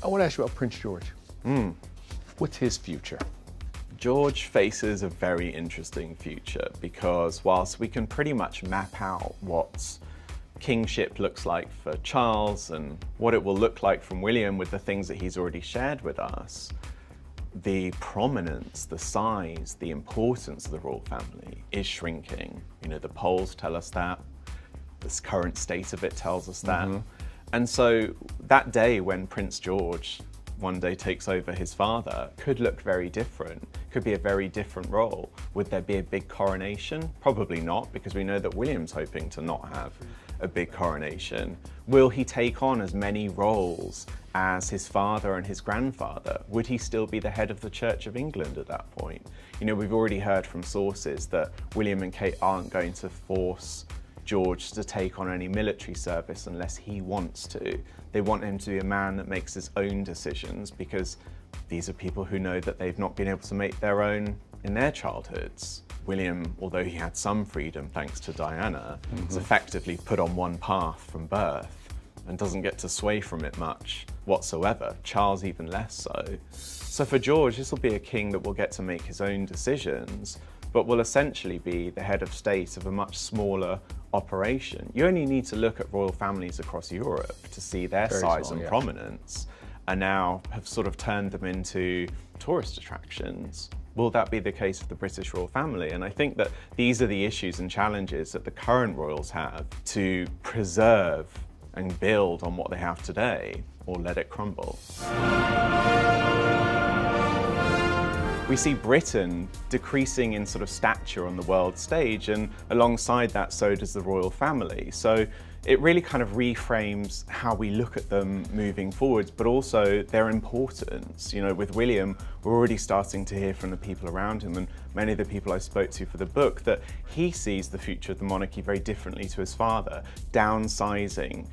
I want to ask you about Prince George. What's his future? George faces a very interesting future because whilst we can pretty much map out what kingship looks like for Charles and what it will look like from William with the things that he's already shared with us, the prominence, the size, the importance of the royal family is shrinking. You know, the polls tell us that, this current state of it tells us that. And so that day when Prince George one day takes over his father could look very different, could be a very different role. Would there be a big coronation? Probably not, because we know that William's hoping to not have a big coronation. Will he take on as many roles as his father and his grandfather? Would he still be the head of the Church of England at that point? You know, we've already heard from sources that William and Kate aren't going to force George to take on any military service unless he wants to. They want him to be a man that makes his own decisions, because these are people who know that they've not been able to make their own in their childhoods. William, although he had some freedom thanks to Diana, is effectively put on one path from birth and doesn't get to sway from it much whatsoever. Charles even less so. So for George, this will be a king that will get to make his own decisions, but will essentially be the head of state of a much smaller operation. You only need to look at royal families across Europe to see their size and prominence, and now have sort of turned them into tourist attractions. Will that be the case for the British royal family? And I think that these are the issues and challenges that the current royals have to preserve and build on what they have today, or let it crumble. We see Britain decreasing in sort of stature on the world stage, and alongside that, so does the royal family. So it really kind of reframes how we look at them moving forwards, but also their importance. You know, with William, we're already starting to hear from the people around him, and many of the people I spoke to for the book, that he sees the future of the monarchy very differently to his father. Downsizing,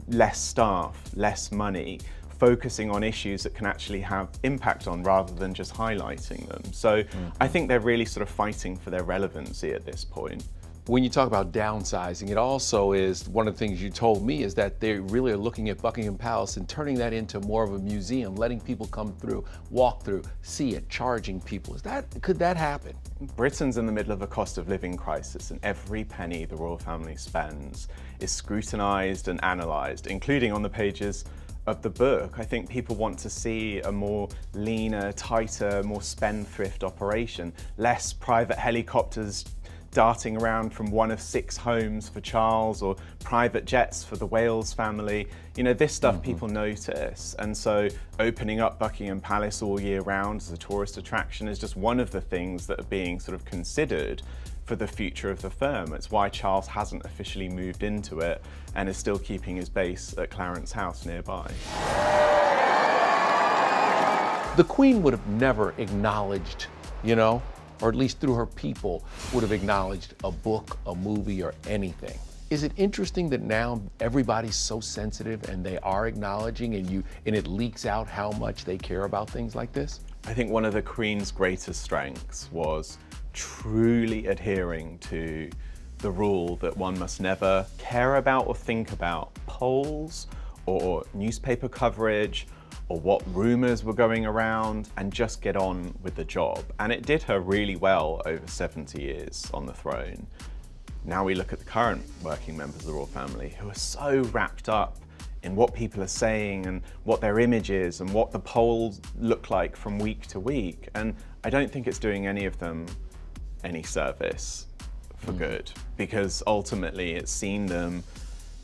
less staff, less money, focusing on issues that can actually have impact on rather than just highlighting them. So I think they're really sort of fighting for their relevancy at this point. When you talk about downsizing, it also is, one of the things you told me is that they really are looking at Buckingham Palace and turning that into more of a museum, letting people come through, walk through, see it, charging people. Could that happen? Britain's in the middle of a cost of living crisis, and every penny the royal family spends is scrutinised and analysed, including on the pages of the book. I think people want to see a more leaner, tighter, more spendthrift operation, less private helicopters darting around from one of 6 homes for Charles, or private jets for the Wales family. You know, this stuff people notice, and so opening up Buckingham Palace all year round as a tourist attraction is just one of the things that are being sort of considered for the future of the firm. It's why Charles hasn't officially moved into it and is still keeping his base at Clarence House nearby. The Queen would have never acknowledged, you know, or at least through her people, would have acknowledged a book, a movie, or anything. Is it interesting that now everybody's so sensitive and they are acknowledging, and it leaks out how much they care about things like this? I think one of the Queen's greatest strengths was truly adhering to the rule that one must never care about or think about polls or newspaper coverage or what rumours were going around, and just get on with the job. And it did her really well over 70 years on the throne. Now we look at the current working members of the royal family who are so wrapped up in what people are saying and what their image is and what the polls look like from week to week. And I don't think it's doing any of them any service for good, because ultimately it's seen them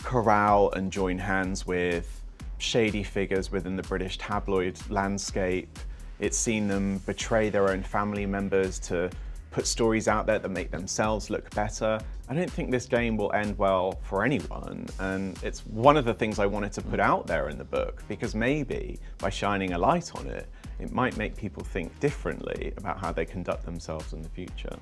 corral and join hands with shady figures within the British tabloid landscape. It's seen them betray their own family members to put stories out there that make themselves look better. I don't think this game will end well for anyone, and it's one of the things I wanted to put out there in the book, because maybe by shining a light on it, it might make people think differently about how they conduct themselves in the future.